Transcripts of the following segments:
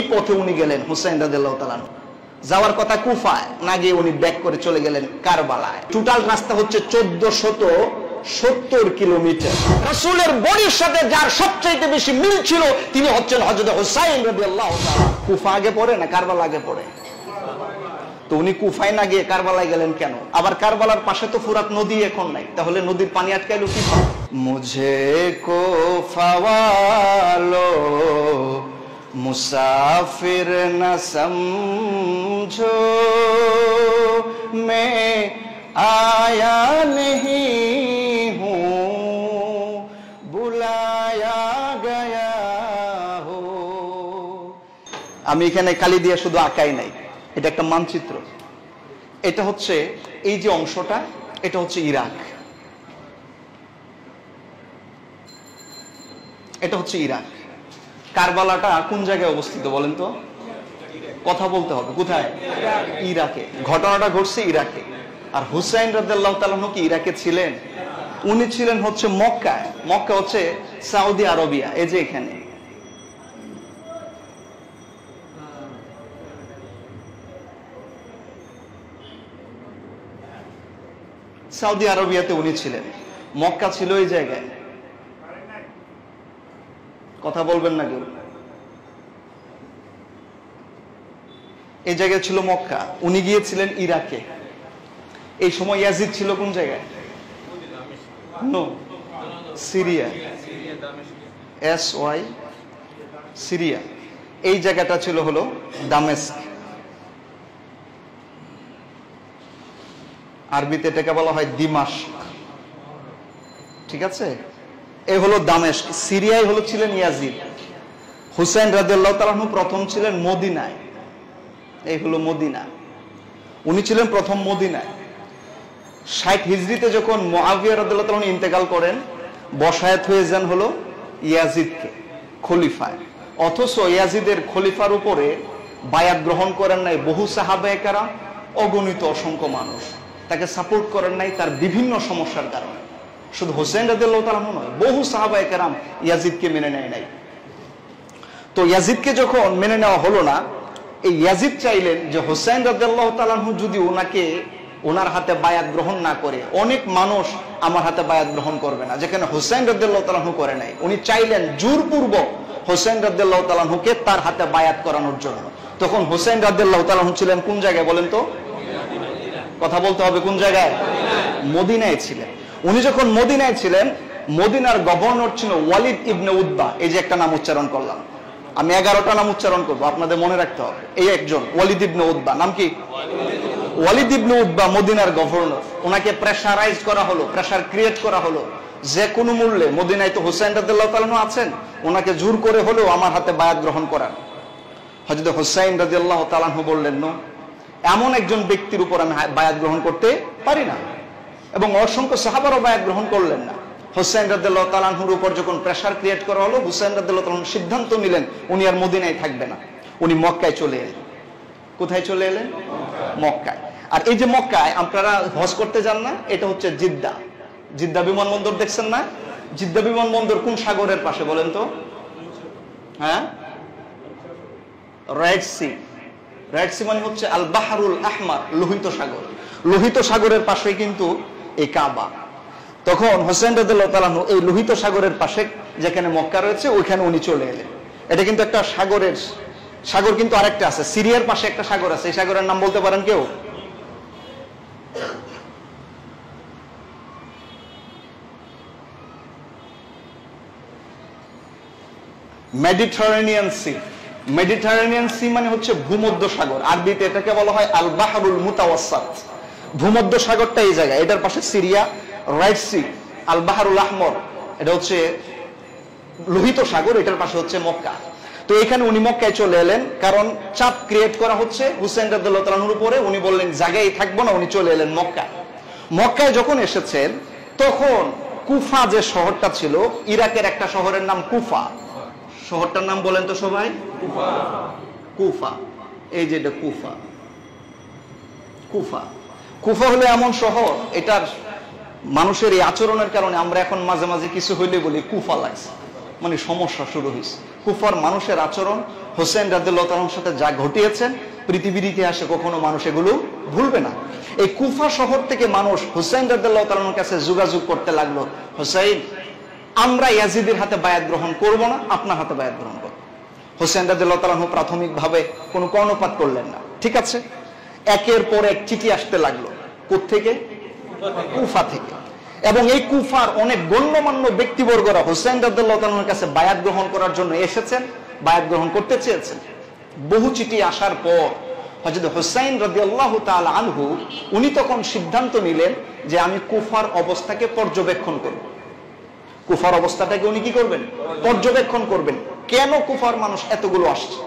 পথে উনি গেলেন, হুসাইন রাদিয়াল্লাহু তাআলা যাওয়ার কথা কুফায়, না গিয়ে উনি ব্যাক করে চলে গেলেন কারবালায়। টোটাল রাস্তা হচ্ছে 1470 কিলোমিটার। রাসূলের বডির সাথে যার সবচেয়ে বেশি মিল ছিল তিনি হচ্ছেন হযরত হুসাইন রাদিয়াল্লাহু তাআলা। কুফা আগে পড়ে না কারবালা আগে পড়ে? তো উনি কুফায় না গিয়ে কারবালায় গেলেন কেন? আবার কারবালার পাশে তো ফুরাত নদী এখন নাই, তাহলে নদীর পানি আটকাইলো কি? মুঝে কুফা ওয়ালো মুসাফির না সমঝো, मैं आया नहीं हूँ बुलाया गया हो। আমি এখানে কালি দিয়ে শুধু আঁকাই নাই, এটা একটা মানচিত্র। এটা হচ্ছে এই যে অংশটা, এটা হচ্ছে ইরাক, এটা হচ্ছে ইরাক। কারবালাটা কোন জায়গায় অবস্থিত বলেন তো? কথা বলতে হবে, কোথায়? ইরাকে। ঘটনাটা ঘটছে ইরাকে। আর হুসাইন রাদিয়াল্লাহু তাআলা কি ইরাকে ছিলেন? উনি ছিলেন হচ্ছে মক্কায়। মক্কা হচ্ছে সৌদি আরবিয়া, এই যে এখানে। সৌদি আরবিয়াতে উনি ছিলেন, মক্কা ছিল এই জায়গায়। কথা বলবেন না কেউ? এই জায়গায় ছিল মক্কা, উনি গিয়েছিলেন ইরাকে। এই সময় ইয়াজিদ ছিল কোন জায়গায়? Syria, SY Syria. এই জায়গাটা ছিল হলো দামেস্ক। আরবিতে এটাকে বলা হয় দিমাশক, ঠিক আছে? এই হলো দামেস্ক। সিরিয়ায় হলো ছিলেন ইয়াজিদ। হুসাইন রাদিয়াল্লাহু তাআলা প্রথম ছিলেন মদিনায়, এই হলো মদিনা। উনি ছিলেন প্রথম মদিনায়। 60 হিজরিতে যখন মুআবিয়া রাদিয়াল্লাহু তাআলা ইন্তেকাল করেন, বসায়াত হয়ে যান হলো ইয়াজিদকে খলিফায়। অথচ ইয়াজিদের খলিফার উপরে বায়াত গ্রহণ করেন নাই বহু সাহাবায়ে কেরাম, অগণিত অসংখ্য মানুষ তাকে সাপোর্ট করেন নাই তার বিভিন্ন সমস্যার কারণে। শুধু হুসাইন রাদিয়াল্লাহু তাআলা নয়, বহু সাহাবায়ে কেরাম ইয়াজিদকে মেনে নেয় নাই। তো ইয়াজিদকে যখন মেনে নেওয়া হলো না, এই ইয়াজিদ চাইলেন যে হুসাইন রাদিয়াল্লাহু তাআলা যদি ওনাকে ওনার হাতে বায়াত গ্রহণ না করে, অনেক মানুষ আমার হাতে বায়াত গ্রহণ করবে না, যেখানে হুসাইন রাদিয়াল্লাহু তাআলা করে নাই। উনি চাইলেন জোরপূর্বক হুসাইন রাদিয়াল্লাহু তাআলাকে তার হাতে বায়াত করানোর জন্য। তখন হুসাইন রাদিয়াল্লাহু তাআলা ছিলেন কোন জায়গায় বলেন তো? কথা বলতে হবে, কোন জায়গায়? মদিনায় ছিলেন। উনি যখন মদিনায় ছিলেন, মদিনার গভর্নর ছিল ওয়ালিদ ইবনে উতবা। এই যে একটা নাম উচ্চারণ করলাম, আমি 11টা নাম উচ্চারণ করবো, আপনাদের মনে রাখতে হবে। এই একজন ওয়ালিদ ইবনে উতবা, নাম কি? ওয়ালিদ ইবনে উতবা মদিনার গভর্নর। ওনাকে প্রেসারাইজ করা হলো, প্রেসার ক্রিয়েট করা হলো, যে কোনো মূল্যে, মদিনায় তো হুসাইন রাদিয়াল্লাহু তাআলা আছেন, ওনাকে জোর করে হলেও আমার হাতে বায়াত গ্রহণ করান। হযরত হুসাইন রাদিয়াল্লাহু তাআলা বললেন, নো, এমন একজন ব্যক্তির উপর আমি বায়াত গ্রহণ করতে পারি না। এবং অসংখ্য সাহাবারও বায়াত গ্রহণ করলেন না। হুসাইন রাদিয়াল্লাহু তাআলার উপর যখন প্রেসার ক্রিয়েট করা হলো, হুসাইন রাদিয়াল্লাহু তাআলা সিদ্ধান্ত নিলেন উনি আর মদিনায় থাকবে না, উনি মক্কায় চলে এলেন। কোথায় চলে এলেন? মক্কায়। আর এই যে মক্কায় আপনারা হজ করতে যান না, এটা হচ্ছে জিদ্দা। জিদ্দা বিমানবন্দর দেখছেন না? জিদ্দা বিমানবন্দর কোন সাগরের পাশে বলেন তো? হ্যাঁ, রেড সি। রেড সি মানে হচ্ছে আল বাহরুল আহমার, লোহিত সাগর। লোহিত সাগরের পাশে কিন্তু এই কাবা। তখন হুসাইন রাদিয়াল্লাহু তাআলা এই লোহিত সাগরের পাশে যেখানে মক্কা রয়েছে, ওইখানে উনি চলে এলেন। এটা কিন্তু একটা সাগরের সাগর, কিন্তু আরেকটা আছে, সিরিয়ার পাশে একটা সাগর আছে। এই সাগরের নাম বলতে পারেন কেউ? Mediterranean C. মেডিটারেনিয়ান সি মানে হচ্ছে ভূমধ্য সাগর। আরবিতে এটাকে বলা হয় আল বাহরুল মুতাওয়াসসাত। ভূমধ্য সাগরটা এই জায়গায়, এটার পাশে সিরিয়া। রাইট সি, আল বাহরুল আহমর, এটা হচ্ছে লোহিত সাগর, এটার পাশে হচ্ছে মক্কা। তো এখানে উনি মক্কায় চলে এলেন, কারণ চাপ ক্রিয়েট করা হচ্ছে হুসাইন রাদিয়াল্লাহু তাআলার উপরে। উনি বললেন জায়গায় থাকবো না, উনি চলে এলেন মক্কায়। মক্কায় যখন এসেছেন, তখন কুফা যে শহরটা ছিল, ইরাকের একটা শহরের নাম কুফা। শহরটার নাম বলেন তো সবাই? কুফা। কুফা, এই যে এটা কুফা। কুফা, কুফা হলো এমন শহর, এটার মানুষের এই আচরণের কারণে আমরা এখন মাঝে মাঝে কিছু হইলে বলি কুফা লাগছে, মানে সমস্যা শুরু হয়েছে। কুফার মানুষের আচরণ হোসেন রাদিয়াল্লাহু তাআলার সাথে যা ঘটিয়েছেন পৃথিবীর ইতিহাসে কখনো মানুষ এগুলো ভুলবে না। এই কুফা শহর থেকে মানুষ হোসেন রাদিয়াল্লাহু তাআলার কাছে যোগাযোগ করতে লাগলো, হোসেন আমরা ইয়াজিদের হাতে বায়াত গ্রহণ করব না, আপনার হাতে বায়াত গ্রহণ করব। হোসেন রাদিয়াল্লাহু তাআলা প্রাথমিকভাবে কোনো কর্ণপাত করলেন না। ঠিক আছে, একের পর এক চিঠি আসতে লাগলো। কোত্থেকে? কুফা থেকে। এবং এই কুফার অনেক গণ্যমান্য ব্যক্তিবর্গরা হোসেন রাদিয়াল্লাহু তাআলার কাছে বায়াত গ্রহণ করার জন্য এসেছেন, বায়াত গ্রহণ করতে চেয়েছেন। বহু চিঠি আসার পর হযরত হুসাইন রাদিয়াল্লাহু তাআলা আনহু উনি তখন সিদ্ধান্ত নিলেন যে আমি কুফার অবস্থাকে পর্যবেক্ষণ করব। কুফার অবস্থাটাকে উনি কি করবেন? পর্যবেক্ষণ করবেন। কেন কুফার মানুষ এতগুলো আসছে?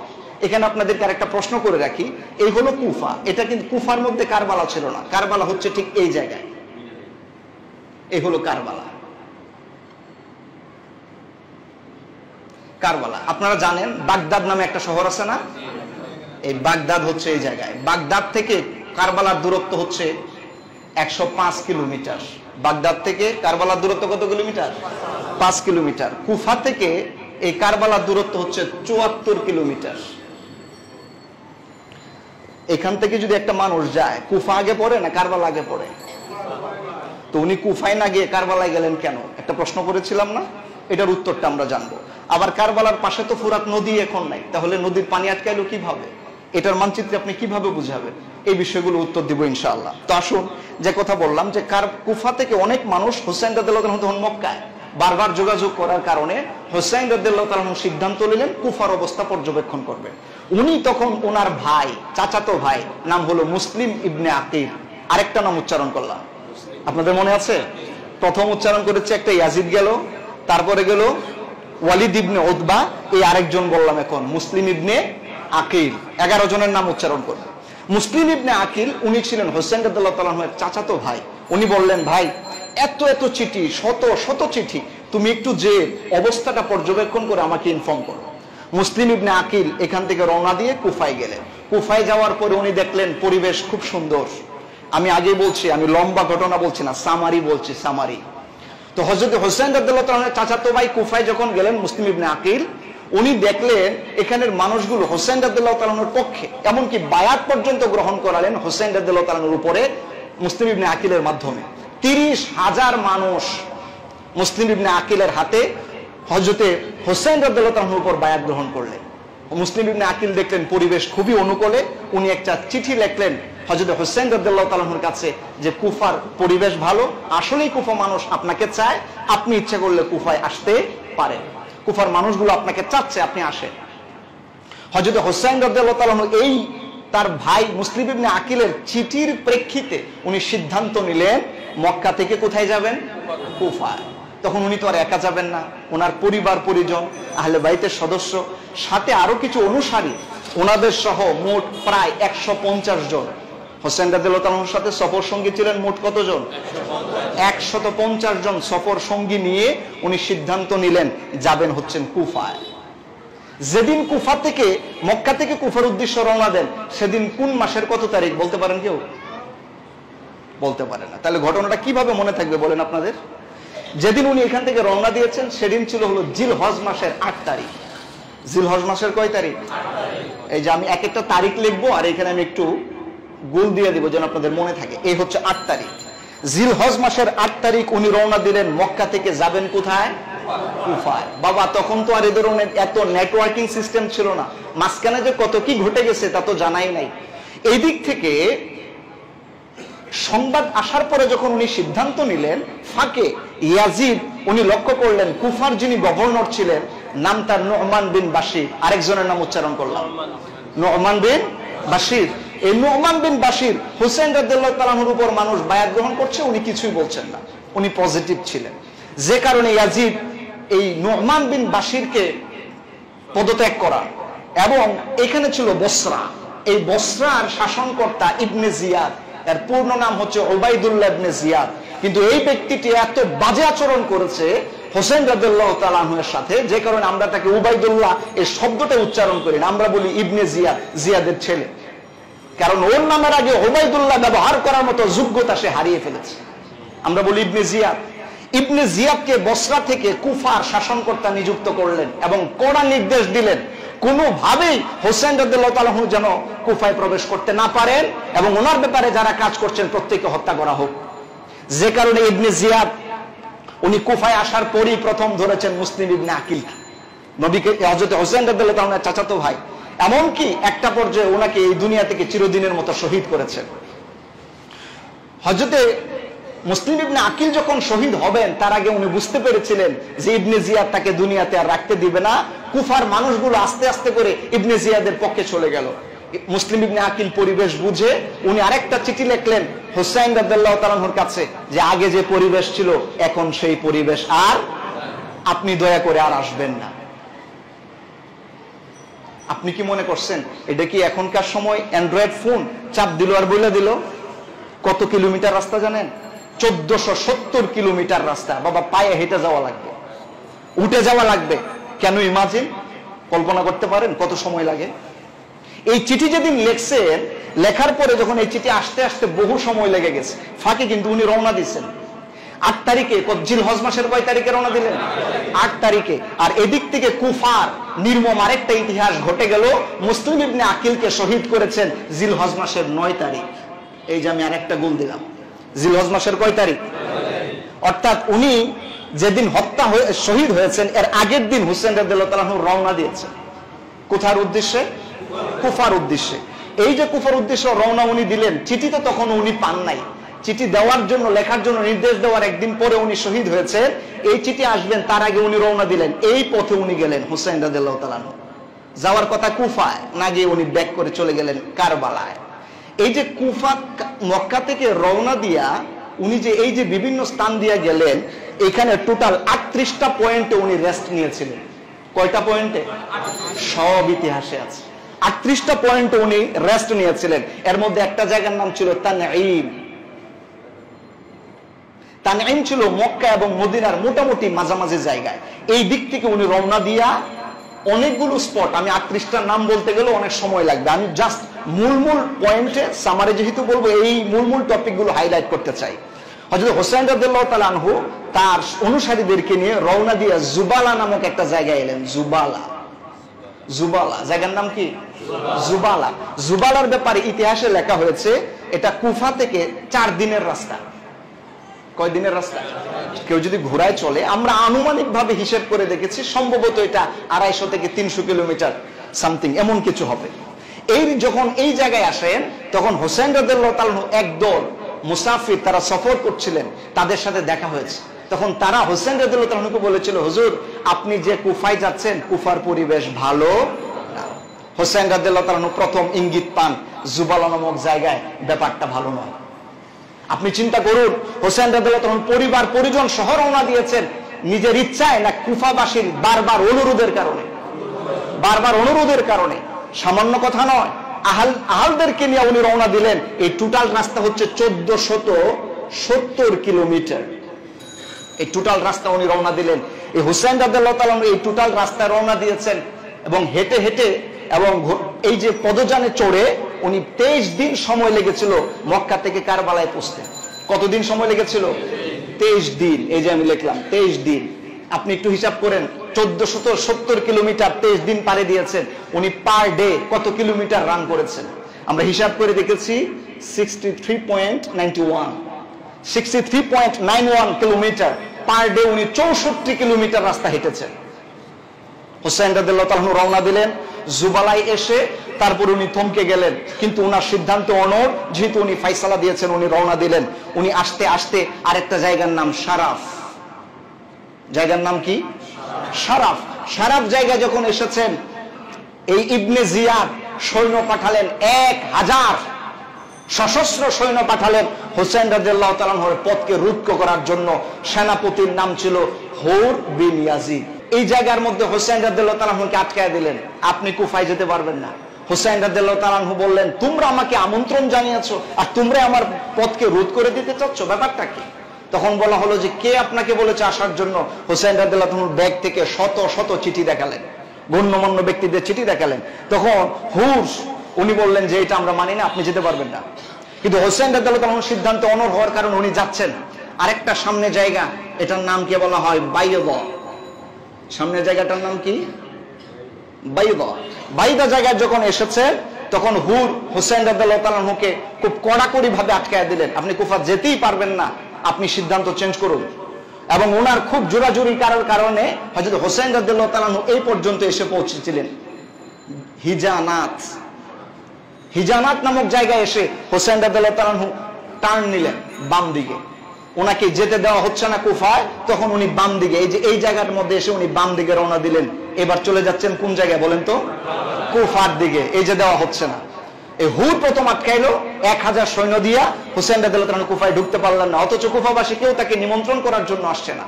এখানে আপনাদেরকে আরেকটা প্রশ্ন করে রাখি, এই হলো কুফা, এটা কিন্তু কুফার মধ্যে কারবালা ছিল না, কারবালা হচ্ছে ঠিক এই জায়গায়, এই হলো কারবালা। কারবালা আপনারা জানেন বাগদাদ নামে একটা শহর আছে না, এই বাগদাদ হচ্ছে এই জায়গায়। বাগদাদ থেকে কারবালার দূরত্ব হচ্ছে 105 কিলোমিটার। বাগদাদ থেকে কারবালার দূরত্ব কত কিলোমিটার? 5 কিলোমিটার। কুফা থেকে এই কারবালার দূরত্ব হচ্ছে 74 কিলোমিটার। এখান থেকে যদি একটা মানুষ যায়, কুফা আগে পড়ে না কারবালা আগে পড়ে? তো উনি কুফায় না গিয়ে কারবালায় গেলেন কেন? একটা প্রশ্ন করেছিলাম না, এটার উত্তরটা আমরা জানবো। আবার কারবালার পাশে তো ফুরাত নদী এখন নাই, তাহলে নদীর পানি আটকাইলো কিভাবে? এটার মানচিত্রে আপনি কিভাবে বুঝাবেন? এই বিষয়গুলো উত্তর দিব ইনশাআল্লাহ। তো আসুন, যে কথা বললাম যে কুফা থেকে অনেক মানুষ হোসেন রাদিয়াল্লাহু তাআলা তখন মক্কায় বারবার যোগাযোগ করার কারণে হোসেন রাদিয়াল্লাহু তাআলা সিদ্ধান্ত নিলেন কুফার অবস্থা পর্যবেক্ষণ করবেন। উনি তখন ওনার ভাই, চাচাতো ভাই, নাম হলো মুসলিম ইবনে আকিল, আরেকটা নাম উচ্চারণ করলাম, আপনাদের মনে আছে? প্রথম উচ্চারণ করেছে একটা ইয়াজিদ গেল, তারপরে গেল ওয়ালিদ ইবনে উতবা, এই আরেকজন বললাম এখন মুসলিম ইবনে আকিল। 11 জনের নাম উচ্চারণ করবে। মুসলিম ইবনে আকিল উনি ছিলেন হোসেন রাদিয়াল্লাহু তাআলা এর চাচাতো ভাই। উনি বললেন, ভাই এত এত চিঠি, শত শত চিঠি, তুমি একটু যে অবস্থাটা পর্যবেক্ষণ করে আমাকে ইনফর্ম করো। মুসলিম ইবনে আকিল এখান থেকে রওনা দিয়ে কুফায় গেলেন। কুফায় যাওয়ার পরে উনি দেখলেন পরিবেশ খুব সুন্দর। আমি আগে বলছি, আমি লম্বা ঘটনা বলছি না, সামারি বলছি, সামারি। তো হযরত হোসেন রাদিয়াল্লাহু তাআলা চাচাতো ভাই কুফায় যখন গেলেন, মুসলিম ইবনে আকিল উনি দেখলেন এখানের মানুষগুলো হোসেন রাদিয়াল্লাহু তাআলার পক্ষে, এমনকি বায়াত পর্যন্ত গ্রহণ করালেন হোসেন রাদিয়াল্লাহু তাআলার উপরে মুসলিম ইবনে আকিলের মাধ্যমে। 30,000 মানুষ মুসলিম ইবনে আকিলের হাতে হযরতে হোসেন রাদিয়াল্লাহু তাআলার উপর বায়াত গ্রহণ করলেন। মুসলিম ইবনে আকিল দেখলেন পরিবেশ খুবই অনুকূলে, উনি একটা চিঠি লিখলেন হযরত হোসেন রাদিয়াল্লাহু তাআলার কাছে যে কুফার পরিবেশ ভালো, আসলেই কুফা মানুষ আপনাকে চায়, আপনি ইচ্ছা করলে কুফায় আসতে পারেন, কুফার মানুষগুলো আপনাকে চাচ্ছে, আপনি আসেন। হযরত হোসেন রাদিয়াল্লাহু তাআলা এই তার ভাই মুসলিম ইবনে আকিলের চিঠির প্রেক্ষিতে উনি সিদ্ধান্ত নিলেন মক্কা থেকে কোথায় যাবেন? কুফায়। তখন উনি তো আর একা যাবেন না, ওনার পরিবার পরিজন, আহলে বাইতের সদস্য, সাথে আরো কিছু অনুসারী, ওনাদের সহ মোট প্রায় 150 জন। হোসেন রাদিয়াল্লাহু তাআলার সাথে সফর সঙ্গী ছিলেন মোট কতজন? 150 জন সফর সঙ্গী নিয়ে উনি সিদ্ধান্ত নিলেন যাবেন হচ্ছেন কুফায়। যেদিন কুফা থেকে, মক্কা থেকে কুফার উদ্দেশ্যে রওনা দেন, সেদিন কোন মাসের কত তারিখ বলতে পারেন কেউ? বলতে পারে না। তাহলে ঘটনাটা কিভাবে মনে থাকবে বলেন আপনাদের? যেদিন উনি এখান থেকে রওনা দিয়েছেন সেদিন ছিল হলো জিলহজ মাসের 8 তারিখ। জিলহজ মাসের কয় তারিখ? এই যে আমি এক একটা তারিখ লিখবো আর এখানে আমি একটু গোল দিয়ে দিব যেন আপনাদের মনে থাকে। এই হচ্ছে 8 তারিখ, জিলহজ মাসের 8 তারিখ উনি রওনা দিলেন। মক্কা থেকে যাবেন কোথায়? কুফায়। বাবা তখন তো আর এ ধরনের এত নেটওয়ার্কিং সিস্টেম ছিল না, মাঝখানে যে কত কি ঘটে গেছে তা তো জানাই নাই। এই দিক থেকে সংবাদ আসার পরে যখন উনি সিদ্ধান্ত নিলেন, ফাঁকে ইয়াজিদ উনি লক্ষ্য করলেন কুফার যিনি গভর্নর ছিলেন, নাম তার নু'মান বিন বাশির, আরেকজনের নাম উচ্চারণ করলাম, নু'মান বিন বাশির। এই নু'মান বিন বাশির হোসেন রাদিয়াল্লাহু তাআলার উপর মানুষ বায়াত গ্রহণ করছে, উনি কিছুই বলছেন না, উনি পজিটিভ ছিলেন। যে কারণে ইয়াজিদ এই নু'মান বিন বাশিরকে পদত্যাগ করা। এবং এখানে ছিল বসরা, এই বসরার শাসনকর্তা ইবনে জিয়াদ, এর পূর্ণ নাম হচ্ছে উবাইদুল্লাহ ইবনে জিয়াদ। কিন্তু এই ব্যক্তিটি এত বাজে আচরণ করেছে হোসেন রাদিয়াল্লাহু তাআলা আনহুর সাথে, যে কারণে আমরা তাকে উবাইদুল্লাহ এই শব্দটা উচ্চারণ করি না, আমরা বলি ইবনে জিয়াদ, জিয়াদের ছেলে। কারণ ওর নামের আগে উবাইদুল্লাহ ব্যবহার করার মতো যোগ্যতা সে হারিয়ে ফেলেছে, আমরা বলি ইবনে জিয়াদ। ইবনে জিয়াদকে বসরা থেকে কুফার শাসনকর্তা নিযুক্ত করলেন এবং কড়া নির্দেশ দিলেন কোনোভাবেই হোসেন রাদিয়াল্লাহু তাআলা আনহু যেন কুফায় প্রবেশ করতে না পারেন এবং ওনার ব্যাপারে যারা কাজ করছেন প্রত্যেককে হত্যা করা হোক। যে কারণে ইবনে জিয়াদ উনি কুফায় আসার পরই প্রথম ধরেছেন মুসলিম ইবনে আকিলকে, নবীকে হযরত হোসেন রাদিয়াল্লাহু তাআলা আনহুর চাচাতো ভাই। এমনকি একটা পর্যায়ে ওনাকে এই দুনিয়া থেকে চিরদিনের মতো শহীদ করেছেন। হযরতে মুসলিম ইবনে আকিল যখন শহীদ হবেন তার আগে উনি বুঝতে পেরেছিলেন যে ইবনে জিয়াদ তাকে দুনিয়াতে আর রাখতে দিবে না। কুফার মানুষগুলো আস্তে আস্তে করে ইবনে জিয়াদের পক্ষে চলে গেল। মুসলিম ইবনে আকিল পরিবেশ বুঝে উনি আরেকটা চিঠি লিখলেন হুসাইন রাদিয়াল্লাহু তাআলা আনহুর কাছে যে আগে যে পরিবেশ ছিল এখন সেই পরিবেশ আর, আপনি দয়া করে আর আসবেন না। আপনি কি মনে করছেন এটা কি এখনকার সময় অ্যান্ড্রয়েড ফোন চাপ দিল আর বলে দিল? কত কিলোমিটার রাস্তা জানেন? 1470 কিলোমিটার রাস্তা। বাবা পায়ে হেঁটে যাওয়া লাগবে, উঠে যাওয়া লাগবে। কেন ইমাজিন, কল্পনা করতে পারেন কত সময় লাগে? এই চিঠি যেদিন লেখছেন, লেখার পরে যখন এই চিঠি আসতে আসতে বহু সময় লেগে গেছে, ফাঁকে কিন্তু উনি রওনা দিচ্ছেন 8 তারিখে। জিলহজ মাসের কয় তারিখে রওনা দিলেন? 8 তারিখে। আর এদিক থেকে কুফার নির্মম আরেকটা ইতিহাস ঘটে গেল। মুসলিম ইবনে আকিলকে শহীদ করেছেন জিলহজ মাসের 9 তারিখ। এই যে আমি আরেকটা গোল দিলাম, জিলহজ মাসের কয় তারিখ? অর্থাৎ উনি যেদিন হত্যা হয়ে শহীদ হয়েছেন এর আগের দিন হুসেন রাদিয়াল্লাহু তাআলা আনহু রওনা দিয়েছেন। কোথার উদ্দেশ্যে? কুফার উদ্দেশ্যে। এই যে কুফার উদ্দেশ্যে রওনা উনি দিলেন, চিঠি তো তখন উনি পান নাই। চিঠি দেওয়ার জন্য, লেখার জন্য নির্দেশ দেওয়ার একদিন পরে উনি শহীদ হয়েছেন। এই চিঠি আসবেন তার আগে উনি রওনা দিলেন। এই পথে উনি গেলেন হুসাইন রাদিয়াল্লাহু তাআলা আনহু। যাওয়ার কথা কুফায়, না গিয়ে উনি ব্যাক করে চলে গেলেন কারবালায়। এই যে কুফা মক্কা থেকে রওনা দিয়া উনি যে এই যে বিভিন্ন স্থান দিয়ে গেলেন, এখানে টোটাল 38টা পয়েন্টে উনি রেস্ট নিয়েছিলেন। কয়টা পয়েন্টে? সব ইতিহাসে আছে। 38টা পয়েন্টে উনি রেস্ট নিয়েছিলেন। এর মধ্যে একটা জায়গার নাম ছিল তানঈম। তানঈম ছিল মক্কা এবং মদিনার মোটামুটি মাঝামাঝি জায়গায়। এই দিক থেকে উনি রওনা দিয়া অনেকগুলো স্পট, আমি 38টার নাম বলতে গেলে অনেক সময় লাগবে, আমি জাস্ট মূল পয়েন্টে সামারে যেহেতু বলবো এই মূল টপিকগুলো হাইলাইট করতে চাই। হযরত হোসেন রাদিয়াল্লাহু তাআলা আনহু তার অনুসারীদেরকে নিয়ে রওনা দিয়ে জুবালা নামক একটা জায়গায় এলেন। জুবালা জায়গার নাম কি? জুবালা। জুবালার ব্যাপারে ইতিহাসে লেখা হয়েছে এটা কুফা থেকে 4 দিনের রাস্তা। কয় দিনের রাস্তা? কেউ যদি ঘোড়ায় চলে, আমরা আনুমানিক ভাবে হিসেব করে দেখেছি সম্ভবত এটা 250 থেকে 300 কিলোমিটার সামথিং এমন কিছু হবে। এই যখন এই জায়গায় আসেন তখন হোসেন রাদিয়াল্লাহু তাআলা একদল মুসাফির তারা সফর করছিলেন, তাদের সাথে দেখা হয়েছে। তখন তারা হোসেন রাদিয়াল্লাহু তাআলাকে বলেছিল, হুজুর আপনি যে কুফায় যাচ্ছেন কুফার পরিবেশ ভালো না। হোসেন রাদিয়াল্লাহু তাআলা প্রথম ইঙ্গিত পান জুবালা নামক জায়গায় ব্যাপারটা ভালো নয়। আপনি চিন্তা করুন, হোসেন রাদিয়াল্লাহু তাআলা পরিবার পরিজন সহ রওনা দিয়েছেন নিজের ইচ্ছায় না কুফাবাসীর বারবার অনুরোধের কারণে? সামান্য কথা নয়। আহালদেরকে নিয়ে উনি রওনা দিলেন। এই টোটাল রাস্তা হচ্ছে 1470 কিলোমিটার। এই টোটাল রাস্তা উনি রওনা দিলেন। এই হোসেন রাদিয়াল্লাহু তাআলা এই টোটাল রাস্তায় রওনা দিয়েছেন এবং হেঁটে হেঁটে এবং এই যে পদযানে চড়ে উনি 23 দিন সময় লেগেছিল মক্কা থেকে কারবালায় পৌঁছতে। কতদিন সময় লেগেছিল? 23 দিন। এই যে আমি লিখলাম 23 দিন। আপনি একটু হিসাব করেন, 1470 কিলোমিটার 23 দিন পাড়ি দিয়েছেন। উনি পার ডে কত কিলোমিটার রান করেছেন? আমরা হিসাব করে দেখেছি 63.91 কিলোমিটার পার ডে উনি 64 কিলোমিটার রাস্তা হেঁটেছেন। হোসেন রাদিয়াল্লাহু তাআলা রওনা দিলেন। জুবালায় এসে তারপর উনি থমকে গেলেন, কিন্তু উনার সিদ্ধান্ত অনড়। যেহেতু উনি ফাইসালা দিয়েছেন, উনি রওনা দিলেন। উনি আসতে আসতে আরেকটা জায়গার নাম সারাফ। জায়গার নাম কি? সারাফ জায়গা যখন এসেছেন, এই ইবনে জিয়াদ সৈন্য পাঠালেন, 1000 সশস্ত্র সৈন্য পাঠালেন হোসেন রাদিয়াল্লাহু তাআলা আনহুর পথকে রুদ্ধ করার জন্য। সেনাপতির নাম ছিল হুর বিন ইয়াজিদ। এই জায়গার মধ্যে হোসেন রাদিয়াল্লাহু তাআলা আনহুকে আটকায় দিলেন, আপনি কুফায় যেতে পারবেন না। হোসেন রাদিয়াল্লাহু তাআলা আনহু বললেন, তোমরা আমাকে আমন্ত্রণ জানিয়েছো আর তোমরা আমার পথকে রোধ করে দিতে চাচ্ছ, ব্যাপারটা কি? তখন বলা হলো যে কে আপনাকে বলেছে আসার জন্য? হোসেন রাদিয়াল্লাহু তাআলার ব্যাগ থেকে শত শত চিঠি দেখালেন, গণ্যমান্য ব্যক্তিদের চিঠি দেখালেন। তখন উনি বললেন যে এটা আমরা মানি না, আপনি যেতে পারবেন না। কিন্তু হোসেন রাদিয়াল্লাহু তাআলার সিদ্ধান্ত অনড় হওয়ার কারণে উনি যাচ্ছেন। আরেকটা সামনে জায়গা, এটার নাম কি বলা হয় বাইদা। সামনে জায়গাটার নাম কি বাইদা। বাইদা জায়গায় যখন এসেছে তখন হুর হুসাইন রাদিয়াল্লাহু তাআলা আনহুকে খুব কড়াকড়ি ভাবে আটকায় দিলেন, আপনি কুফা যেতেই পারবেন না, আপনি সিদ্ধান্ত চেঞ্জ করুন। এবং ওনার খুব জোরাজুরি করার কারণে হযরত হুসাইন রাদিয়াল্লাহু তাআলা আনহু এই পর্যন্ত এসে পৌঁছেছিলেন হিজানাত। হিজানাত নামক জায়গায় এসে হুসাইন রাদিয়াল্লাহু তাআলা আনহু টার্ন নিলেন বাম দিকে, ওনাকে যেতে দেওয়া হচ্ছে না কুফায়, তখন উনি বাম দিকে, এই যে এই জায়গার মধ্যে এসে উনি বাম দিকে রওনা দিলেন। এবার চলে যাচ্ছেন কোন জায়গায় বলেন তো? কুফার দিকে। এই যে দেওয়া হচ্ছে না, এই হুর প্রথম আটকাইলো 1000 সৈন্য দিয়া, হুসাইন রাদিয়াল্লাহু তাআলা কুফায় ঢুকতে পারলেন না, অথচ কুফাবাসী কেউ তাকে নিমন্ত্রণ করার জন্য আসছে না।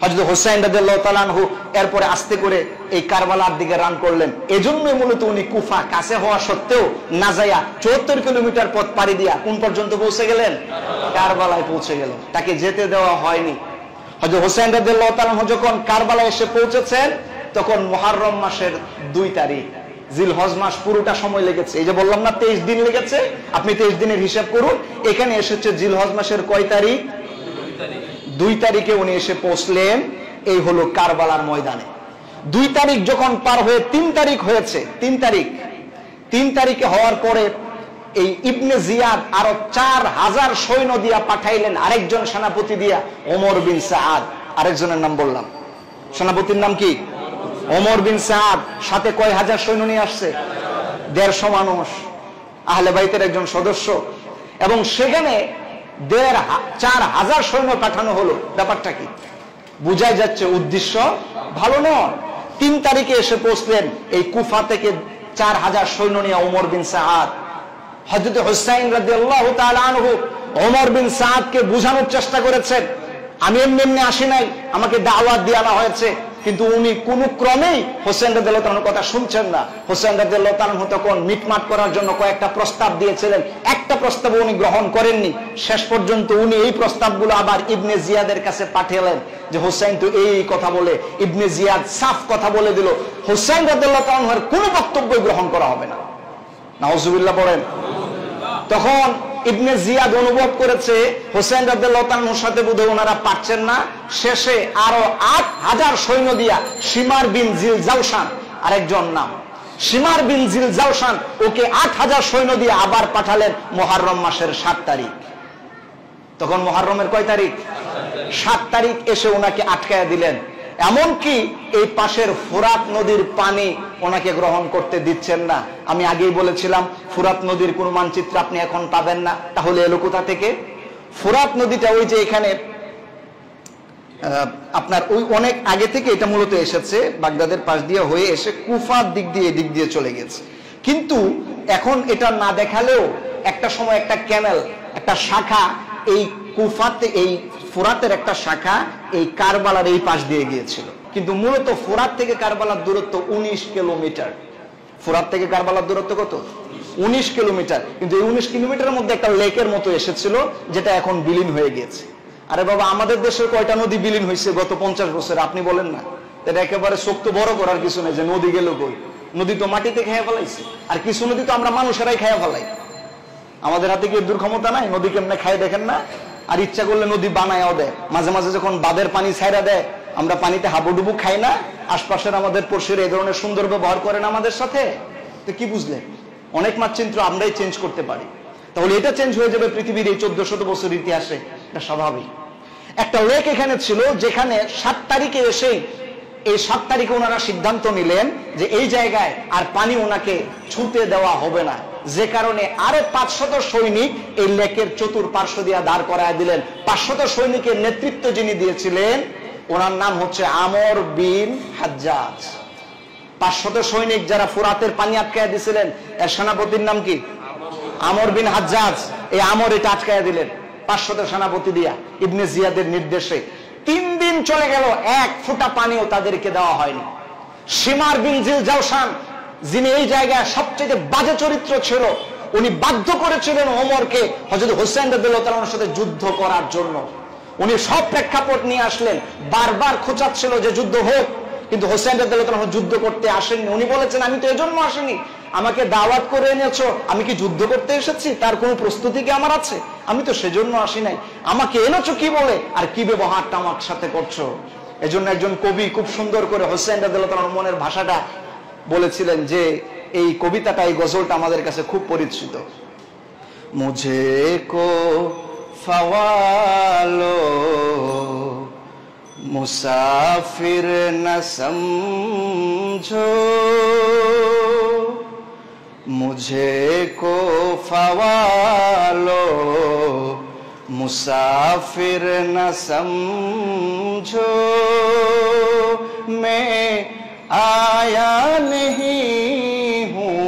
হযরত হুসাইন রাদিয়াল্লাহু তাআলা আনহু এরপরে আস্তে করে এই কারবালার দিকে রান করলেন। এজন্যই মূলত উনি কুফা কাছে হওয়া সত্ত্বেও না যায়া 74 কিলোমিটার পথ পাড়ি দিয়া কোন পর্যন্ত পৌঁছে গেলেন? কারবালায় পৌঁছে গেলেন, তাকে যেতে দেওয়া হয়নি। হযরত হুসাইন রাদিয়াল্লাহু তাআলা আনহু যখন কারবালায় এসে পৌঁছেছেন তখন মুহররম মাসের 2 তারিখ, জিলহজ মাস পুরোটা সময় লেগেছে। এই যে বললাম না 23 দিন লেগেছে, আপনি 23 দিনের হিসাব করুন। এখানে এসেছে জিলহজ মাসের কয় তারিখ? 2 তারিখে উনি এসে পৌঁছলেন। এই হলো কারবালার ময়দানে। 2 তারিখ যখন পার হয়ে 3 তারিখ হয়েছে, 3 তারিখে হওয়ার পরে এই ইবনে জিয়াদ আরো 4000 সৈন্য দিয়া পাঠাইলেন, আরেকজন সেনাপতি দিয়া, ওমর বিন সাআদ। আরেকজনের নাম বললাম, সেনাপতির নাম কি? ওমর বিন সাআদ। সাথে কয় হাজার সৈন্য নিয়ে আসছে? 150 মানুষ, আহলে বাইতের একজন সদস্য। এবং সেখানে 4000 সৈন্য পাঠানো হলো। ব্যাপারটা কি? বুঝাই যাচ্ছে উদ্দেশ্য ভালো নয়। 3 তারিখে এসে পৌঁছলেন এই কুফা থেকে 4000 সৈন্য নিয়ে ওমর বিন সাআদ। হযরত হুসাইন রাদিয়াল্লাহু তাআলা আনহু ওমর বিন সাআদকে বোঝানোর চেষ্টা করেছেন, আমি এমনি এমনি আসি নাই, আমাকে দাওয়াত দিয়ে আনা হয়েছে। কিন্তু উনি কোন ক্রমেই হুসাইন রাদিয়াল্লাহু তাআলার কথা শুনছেন না। হুসাইন রাদিয়াল্লাহু তাআলা তখন মিটমাট করার জন্য কয়েকটা প্রস্তাব দিয়েছিলেন, একটা প্রস্তাব উনি গ্রহণ করেননি। শেষ পর্যন্ত উনি এই প্রস্তাবগুলো আবার ইবনে জিয়াদের কাছে পাঠালেন যে হুসাইন তো এই কথা বলে। ইবনে জিয়াদ সাফ কথা বলে দিল, হুসাইন রাদিয়াল্লাহু তাআলার কোনো বক্তব্যই গ্রহণ করা হবে না। নাউজুবিল্লাহ পড়েন। তখন ইবনে জিয়াদ অনুভব করেছে হুসাইন রাদিয়াল্লাহু তাআলার সাথে বোধহয় ওনারা পারছেন না। শেষে আরো 8000 সৈন্য দিয়া শিমার বিন জিলজাওশান, আরেকজন নাম শিমার বিন জিলজাওশান, ওকে 8000 সৈন্য দিয়ে আবার পাঠালেন মুহররম মাসের 7 তারিখ। তখন মুহররমের কয় তারিখ? 7 তারিখ এসে ওনাকে আটকায়া দিলেন। এমনকি এই পাশের ফুরাত নদীর পানি ওনাকে গ্রহণ করতে দিচ্ছেন না। আমি আগেই বলেছিলাম ফুরাত নদীর কোন মানচিত্র আপনি এখন পাবেন না। তাহলে এলো কোথা থেকে? ফুরাত নদীটা ওই যে এখানে আপনার ওই অনেক আগে থেকে এটা মূলত এসেছে, বাগদাদের পাশ দিয়ে হয়ে এসে কুফার দিক দিয়ে এদিক দিয়ে চলে গেছে। কিন্তু এখন এটা না দেখালেও একটা সময় একটা ক্যানেল, একটা শাখা এই কুফাতে, এই ফুরাতের একটা শাখা এই কারবালার এই পাশ দিয়ে গিয়েছিল। কিন্তু মূলত ফুরাত থেকে কারবালার দূরত্ব 19 কিলোমিটার। ফুরাত থেকে কারবালার দূরত্ব কত? 19 কিলোমিটার। কিন্তু এই 19 কিলোমিটারের মধ্যে একটা লেকের মতো এসেছিল, যেটা এখন বিলীন হয়ে গিয়েছে। আরে বাবা, আমাদের দেশের কয়টা নদী বিলীন হয়েছে গত 50 বছরে? আপনি বলেন না। এটা একেবারে শক্ত বড় করার কিছু নেই যে নদী গেল কই। নদী তো মাটিতে খেয়ে ফেলাইছে, আর কিছু নদী তো আমরা মানুষেরাই খেয়ে ফেলাই। আমাদের হাতে কি দুর্ক্ষমতা নাই? নদী কেমনে খায় দেখেন না? আর ইচ্ছা করলে নদী বানায়ও দেয়। মাঝে মাঝে যখন বাঁধের পানি ছাইরা দেয়, আমরা পানিতে হাবুডুবু খাই না? আশপাশের আমাদের পড়শিরা এই ধরনের সুন্দর ব্যবহার করেন আমাদের সাথে। তো কি বুঝলেন? অনেক মানচিত্র আমরাই চেঞ্জ করতে পারি। তাহলে এটা চেঞ্জ হয়ে যাবে পৃথিবীর এই 1400 বছর ইতিহাসে, এটা স্বাভাবিক। একটা লেক এখানে ছিল, যেখানে 7 তারিখে এসে এই 7 তারিখে ওনারা সিদ্ধান্ত নিলেন যে এই জায়গায় আর পানি ওনাকে ছুঁতে দেওয়া হবে না। যে কারণে আরো 500 সৈনিক এই লেকের চতুর্পার্শ্ব দিয়ে দাঁড় করায় দিলেন। 500 সৈনিকের নেতৃত্ব যিনি দিয়েছিলেন ওনার নাম হচ্ছে আমর বিন হাজ্জাজ। 500 সৈনিক যারা ফুরাতের পানি আটকায় দিয়েছিলেন, এর সেনাপতির নাম কি? আমর বিন হাজ্জাজ। এই আমর এটা আটকায় দিলেন 500 সেনাপতি দিয়া ইবনে জিয়াদের নির্দেশে। 3 দিন চলে গেল, এক ফোঁটা পানিও তাদেরকে দেওয়া হয়নি। শিমার বিন জিলজাওশান, যিনি এই জায়গায় সবচেয়ে বাজে চরিত্র ছিল, উনি বাধ্য করেছিলেন ওমরকে হযরত হুসাইন রাদিয়াল্লাহু তাআলার সাথে যুদ্ধ করার জন্য। উনি সব প্রেক্ষাপট নিয়ে আসলেন, বারবার খোঁচাচ্ছিল যে যুদ্ধ হোক, কিন্তু হুসাইন রাদিয়াল্লাহু তাআলা যুদ্ধ করতে আসেননি। উনি বলেছেন, আমি তো এজন্য আসিনি, আমাকে দাওয়াত করে এনেছো, আমি কি যুদ্ধ করতে এসেছি? তার কোনো প্রস্তুতি কি আমার আছে? আমি তো সেজন্য আসি নাই, আমাকে এনেছো কি বলে, আর কি ব্যবহারটা আমার সাথে করছো। এজন্য একজন কবি খুব সুন্দর করে হোসেন রাদিয়াল্লাহু তাআলার মনের ভাষাটা বলেছিলেন, যে এই কবিতাটা, এই গজলটা আমাদের কাছে খুব পরিচিত। মুঝে কো ফওয়ালো মুসাফির না সমঝো, মুঝে কো ফওয়ালো মুসাফির না সমঝো, मैं आया नहीं हूँ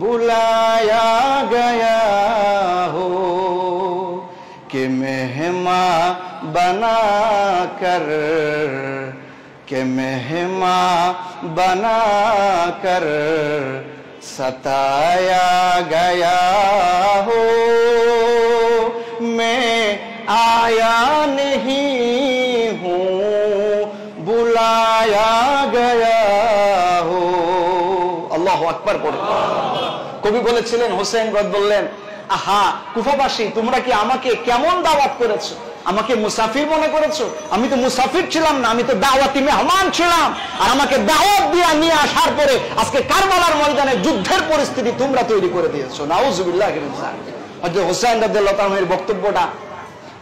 बुलाया गया हो, कि मेहमान बना कर, के मेहमान बना कर सताया गया हो, मैं आया नहीं हूँ बुलाया गया हो। আল্লাহু আকবার পড়ে কবি বলেছিলেন, হোসেন গদ বললেন, আহা কুফাবাসী, তোমরা কি আমাকে কেমন দাওয়াত করেছো, আমাকে মুসাফির মনে করেছো? আমি তো মুসাফির ছিলাম না, আমি তো দাওয়াতি মেহমান ছিলাম। আর আমাকে দাওয়াত দিয়ে নিয়ে আসার পরে আজকে কারবালার ময়দানে যুদ্ধের পরিস্থিতি তোমরা তৈরি করে দিয়েছো। নাউজুবিল্লাহ। হযরত হোসেন রাদিয়াল্লাহু তাআলার বক্তব্যটা,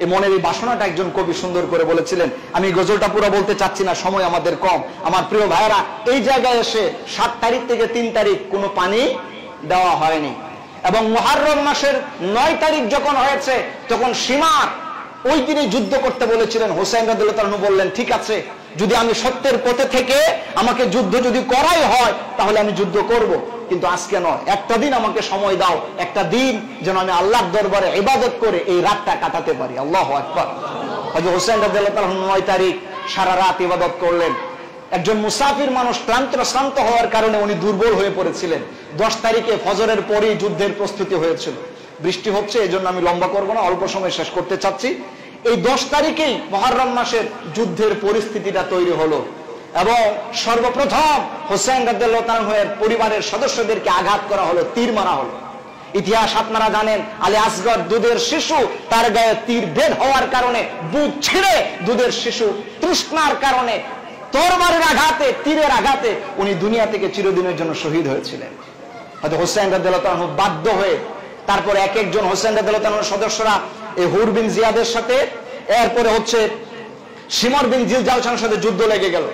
এই মনের এই বাসনাটা একজন কবি সুন্দর করে বলেছিলেন। আমি গজলটা পুরো বলতে চাচ্ছি না, সময় আমাদের কম। আমার প্রিয় ভাইরা, এই জায়গায় এসে 7 তারিখ থেকে 3 তারিখ কোনো পানি দেওয়া হয়নি, এবং মুহররম মাসের 9 তারিখ যখন হয়েছে তখন সীমার ওই দিনে যুদ্ধ করতে বলেছিলেন। হোসেন রাদিয়াল্লাহু তাআলা বললেন, ঠিক আছে, যদি আমি সত্যের পথে থেকে আমাকে যুদ্ধ যদি করাই হয় তাহলে আমি যুদ্ধ করব, কিন্তু আজকে নয়, একটা দিন আমাকে সময় দাও, একটা দিন যেন আমি আল্লাহর দরবারে ইবাদত করে এই রাতটা কাটাতে পারি। আল্লাহু আকবার। হযরত হোসেন রাদিয়াল্লাহু তাআলা 9 তারিখ সারা রাত ইবাদত করলেন। একজন মুসাফির মানুষ শ্রান্ত হওয়ার কারণে উনি দুর্বল হয়ে পড়েছিলেন। 10 তারিখে ফজরের পরেই যুদ্ধের প্রস্তুতি হয়েছিল। বৃষ্টি হচ্ছে, এই জন্য আমি লম্বা করবো না, অল্প সময় শেষ করতে চাচ্ছি। এই 10 তারিখেই মুহররম মাসের যুদ্ধের পরিস্থিতিটা তৈরি হলো, এবং সর্বপ্রথম হোসেন রাদিয়াল্লাহু তাআলা এর পরিবারের সদস্যদেরকে আঘাত করা হলো, তীর মারা হলো। ইতিহাস আপনারা জানেন, আলী আসগর দুধের শিশু, তার গায়ে তীর বের হওয়ার কারণে বুক ছিঁড়ে দুধের শিশু তৃষ্ণার কারণে তরবারির আঘাতে, তীরের আঘাতে উনি দুনিয়া থেকে চিরদিনের জন্য শহীদ হয়েছিলেন। হয়তো হোসেন রাদিয়াল্লাহু তাআলা বাধ্য হয়ে তারপরে এক একজন হোসেন রাদিয়াল্লাহু তাআলার সদস্যরা এই হুর বিন জিয়াদের সাথে, এরপরে হচ্ছে শিমর বিন জিলজাওশানের সাথে যুদ্ধ লেগে গেল।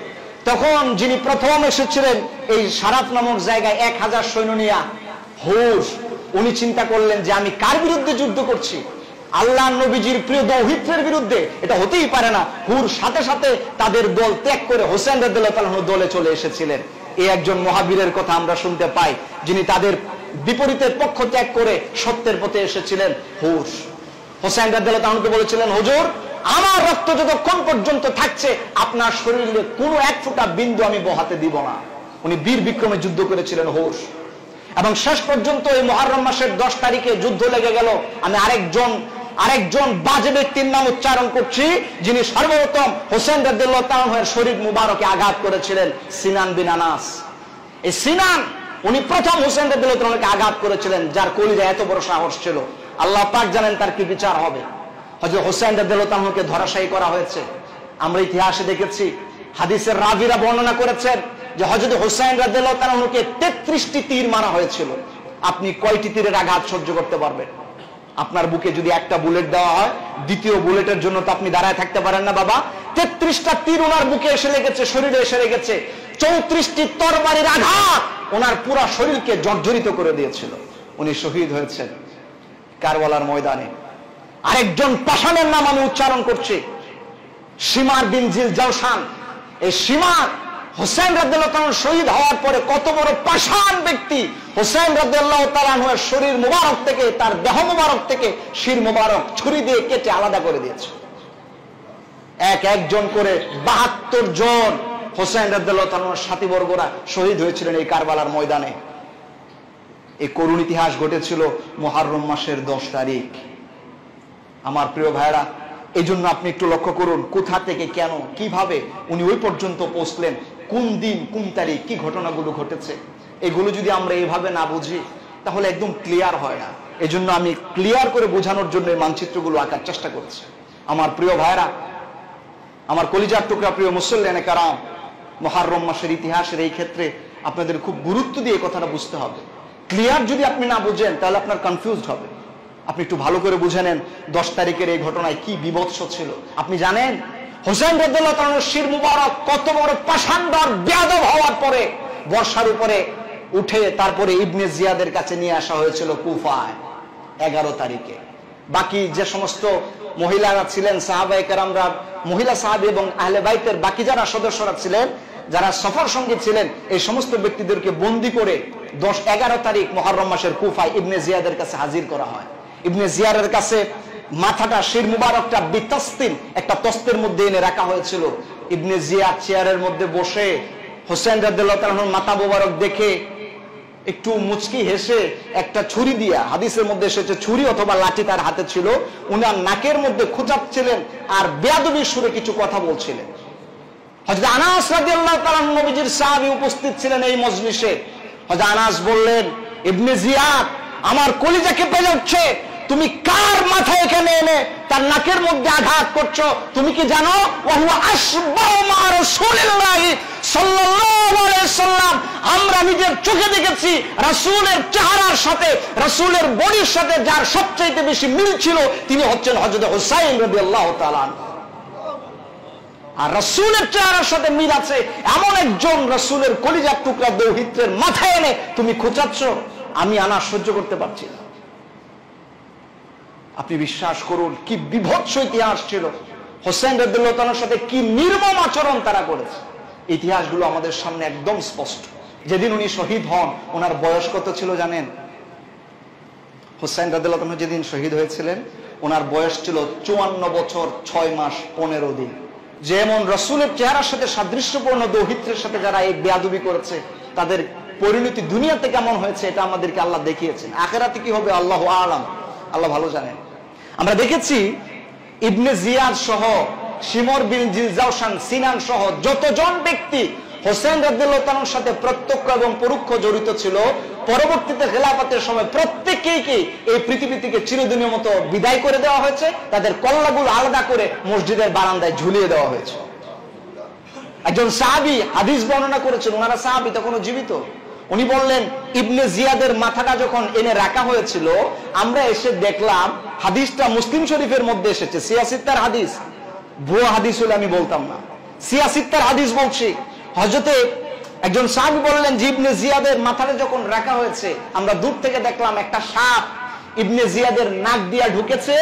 তখন যিনি প্রথম এসেছিলেন এই সারাত নামক জায়গায় 1000 সৈন্য নিয়ে, হুর, উনি চিন্তা করলেন যে আমি কার বিরুদ্ধে যুদ্ধ করছি? আল্লাহ নবীজির প্রিয় দৌহিত্রের বিরুদ্ধে। এটা হতেই পারে না। হুর সাথে সাথে তাদের দল ত্যাগ করে হোসেন রাদিয়াল্লাহু তাআলার দলে চলে এসেছিলেন। এই একজন মহাবীরের কথা আমরা শুনতে পাই, যিনি তাদের বিপরীতের পক্ষ ত্যাগ করে সত্যের পথে এসেছিলেন। হুর হোসেন রাদিয়াল্লাহু তাআলাকে বলেছিলেন, হুজুর, আমার রক্ত যতক্ষণ পর্যন্ত থাকছে আপনার শরীরে কোনো এক ফোঁটা বিন্দু আমি বহাতে দিব না। উনি বীর বিক্রমে যুদ্ধ করেছিলেন হুর। এবং শেষ পর্যন্ত এই মুহররম মাসের 10 তারিখে যুদ্ধ লেগে গেল। আমি আরেকজন বাজে ব্যক্তির নাম উচ্চারণ করছি, যিনি সর্বপ্রথম হোসেন রাদিয়াল্লাহু তাআলার শরীর মুবারকে আঘাত করেছিলেন, সিনান বিন আনাস। এই সিনান, উনি প্রথম হোসেন রাদিয়াল্লাহু তাআলাকে আঘাত করেছিলেন, যার কলিজায় এত বড় সাহস ছিল। আল্লাহ পাক জানেন তার কি বিচার হবে। হযরত হোসেন রাদিয়াল্লাহু তাআলাকে ধরাশায়ী করা হয়েছে। আমরা ইতিহাসে দেখেছি, হাদিসের রাবিরা বর্ণনা করেছেন যে হযরত হোসেন রাদিয়াল্লাহু তাআলাকে 33টি তীর মারা হয়েছিল। আপনি কয়টি তীরের আঘাত সহ্য করতে পারবেন? আপনার বুকে যদি একটা বুলেট দেওয়া হয়, দ্বিতীয় বুলেটের জন্য তো আপনি দাঁড়ায় থাকতে পারেন না বাবা। 33টা তীর ওনার বুকে এসে লেগেছে, শরীরে এসে লেগেছে। 34টি তরবারির আঘাত ওনার পুরো শরীরকে জর্জরিত করে দিয়েছিল। উনি শহীদ হয়েছেন কারবালার ময়দানে। আরেকজন পাষাণের নাম আমি উচ্চারণ করছি, শিমার বিন জিলজাওশান। এই শিমার হোসেন রাদিয়াল্লাহু তাআলা শহীদ হওয়ার পরে কত বড় পাষাণ ব্যক্তি, হোসেন রাদিয়াল্লাহু তাআলার শরীর মুবারক থেকে, তার দেহ মুবারক থেকে শির মুবারক ছুরি দিয়ে কেটে আলাদা করে দিয়েছে। একজন করে 72 জন হোসেন রাদিয়াল্লাহু তাআলার সাথীবর্গরা শহীদ হয়েছিলেন এই কারবালার ময়দানে। এই করুণ ইতিহাস ঘটেছিল মুহররম মাসের 10 তারিখ। আমার প্রিয় ভাইরা, এই জন্য আপনি একটু লক্ষ্য করুন, কোথা থেকে, কেন, কিভাবে উনি ওই পর্যন্ত পৌঁছলেন, কোন দিন, কোন তারিখ, কি ঘটনাগুলো ঘটেছে। এগুলো যদি আমরা এইভাবে না বুঝি তাহলে একদম ক্লিয়ার হয় না। এজন্য আমি ক্লিয়ার করে বোঝানোর জন্য এই মানচিত্রগুলো আঁকার চেষ্টা করছি। আমার প্রিয় ভাইরা, আমার কলিজার টুকরা প্রিয় মুসল্লিয়ানে কারাম, মুহররম মাসের ইতিহাসের এই ক্ষেত্রে আপনাদের খুব গুরুত্ব দিয়ে কথাটা বুঝতে হবে। ক্লিয়ার যদি আপনি না বুঝেন তাহলে আপনার কনফিউজড হবে। আপনি একটু ভালো করে বুঝে নেন 10 তারিখের এই ঘটনায় কি বিভৎস ছিল। আপনি জানেন হোসেন রাদিয়াল্লাহু তাআলার শির মুবারক কত বড় পাষাণদার বেয়াদব হওয়ার পরে বর্ষার উপরে উঠে তারপরে ইবনে জিয়াদের কাছে নিয়ে আসা হয়েছিল কুফায় 11 তারিখে। বাকি যে সমস্ত মহিলারা ছিলেন, সাহাবায়ে কেরামরা, মহিলা সাহাবী এবং আহলে বাইতের বাকি যারা সদস্যরা ছিলেন, যারা সফর সঙ্গী ছিলেন, এই সমস্ত ব্যক্তিদেরকে বন্দী করে 11 তারিখ মুহররম মাসের কুফায় ইবনে জিয়াদের কাছে হাজির করা হয়। ইবনে জিয়াদের কাছে মাথাটা, শির মুবারকটা বিতাস্তিন একটা তস্তের মধ্যে এনে রাখা হয়েছিল। ইবনে জিয়া চেয়ারের মধ্যে বসে হোসেন রাদিয়াল্লাহু তাআলার মাথা মুবারক দেখে একটু মুচকি হেসে একটা ছুরি দিয়া, হাদিসের মধ্যে এসেছে ছুরি অথবা লাঠি তার হাতে ছিল, উনার নাকের মধ্যে খোঁচাচ্ছিলেন আর বেয়াদবির সুরে কিছু কথা বলছিলেন। হযরত আনাস রাদিয়াল্লাহু তাআলা নবীজির সাহাবী উপস্থিত ছিলেন এই মজলিসে। হযরত আনাস বললেন, ইবনে জিয়াদ, আমার কলিজা কেঁপে যাচ্ছে, তুমি কার মাথায় এখানে এনে তার নাকের মধ্যে আঘাত করছো? তুমি কি জানো ওয়াহুয়া আশবাহু মা রাসূলিল্লাহি সাল্লাল্লাহু আলাইহি সাল্লাম, আমরা নিজের চোখে দেখেছি রাসূলের চেহারার সাথে, রাসূলের বডির সাথে যার সবচেয়ে বেশি মিল ছিল তিনি হচ্ছেন হযরত হুসাইন রাদিয়াল্লাহু তাআলা। আর রাসূলের চেহারার সাথে মিল আছে এমন একজন রাসূলের কলিজার টুকরা দৌহিত্রের মাথায় এনে তুমি খোঁচাচ্ছ, আমি আনা সহ্য করতে পারছি না। আপনি বিশ্বাস করুন কি বিভৎস ইতিহাস ছিল, হোসেন রাদিয়াল্লাহু তাআলার সাথে কি নির্মম আচরণ তারা করেছে। ইতিহাসগুলো আমাদের সামনে একদম স্পষ্ট। যেদিন উনি শহীদ হন ওনার বয়স কত ছিল জানেন? হোসেন রাদিয়াল্লাহু তাআলা যেদিন শহীদ হয়েছিলেন ওনার বয়স ছিল 54 বছর 6 মাস 15 দিন। যেমন রাসূলের চেহারার সাথে সাদৃশ্যপূর্ণ দৌহিত্রের সাথে যারা এই বেয়াদবি করেছে তাদের পরিণতি দুনিয়াতে কেমন হয়েছে এটা আমাদেরকে আল্লাহ দেখিয়েছেন। আখিরাতে কি হবে আল্লাহু আ'লাম, আল্লাহ ভালো জানেন। আমরা দেখেছি ইবনে জিয়াদ সহ, শিমর বিন জিলজাওশান, সিনান সহ যতজন ব্যক্তি হোসেন রাদিয়াল্লাহু তাআলার সাথে প্রত্যক্ষ এবং পরোক্ষ জড়িত ছিল, পরবর্তীতে খেলাফতের সময় প্রত্যেককেই এই পৃথিবী থেকে চিরদিনের মতো বিদায় করে দেওয়া হয়েছে, তাদের কল্লাগুলো আলাদা করে মসজিদের বারান্দায় ঝুলিয়ে দেওয়া হয়েছে। একজন সাহাবী হাদিস বর্ণনা করেছেন, ওনারা সাহাবী তখনও জীবিত। উনি বললেন ইবনে জিয়াদের মাথাটা যখন এনে রাখা হয়েছিল আমরা এসে দেখলাম, হাদিসটা মুসলিম শরীফের মধ্যে এসেছে, সিয়াসিত্তার হাদিস, ভুয়া হাদিস হলে আমি বলতাম না, সিয়াসিত্তার হাদিস বলছি। হযরতে একজন সাহাবী বললেন যে ইবনে জিয়াদের মাথাটা যখন রাখা হয়েছে আমরা দূর থেকে দেখলাম একটা সাপ ইবনে জিয়াদের নাক দিয়া ঢুকেছে,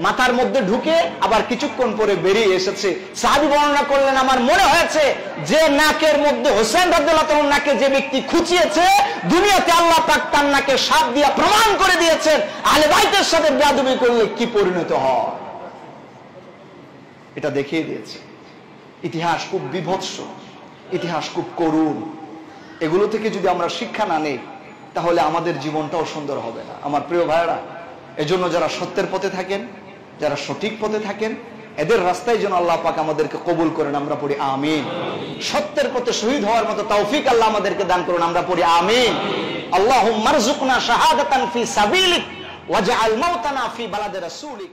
মাথার মধ্যে ঢুকে আবার কিছুক্ষণ পরে বেরিয়ে এসেছে। সাহাবী বর্ণনা করলেন, আমার মনে হয়েছে যে নাকের মধ্যে হোসেন রাদিয়াল্লাহু তাআলার নাকে যে ব্যক্তি খুঁচিয়েছে দুনিয়াতে আল্লাহ পাক তার নাকে সাপ দিয়া প্রমাণ করে দিয়েছেন আহলে বাইতের সাথে বেয়াদবি করলে কি পরিণত হয়, এটা দেখিয়ে দিয়েছে। ইতিহাস খুব বিভৎস, ইতিহাস খুব করুণ। এগুলো থেকে যদি আমরা শিক্ষা না নেই তাহলে আমাদের জীবনটাও সুন্দর হবে না। আমার প্রিয় ভাইরা, এজন্য যারা সত্যের পথে থাকেন, যারা সঠিক পথে থাকেন, এদের রাস্তায় যেন আল্লাহ পাক আমাদেরকে কবুল করেন, আমরা পড়ি আমিন। সত্যের পথে শহীদ হওয়ার মতো তৌফিক আল্লাহ আমাদেরকে দান করুন, আমরা পড়ি আমিন। আল্লাহুম্মা রযুকনা শাহাদাতান ফি সাবিলিক ওয়াজআল মাউতানা ফি বালাদি রাসূলিক।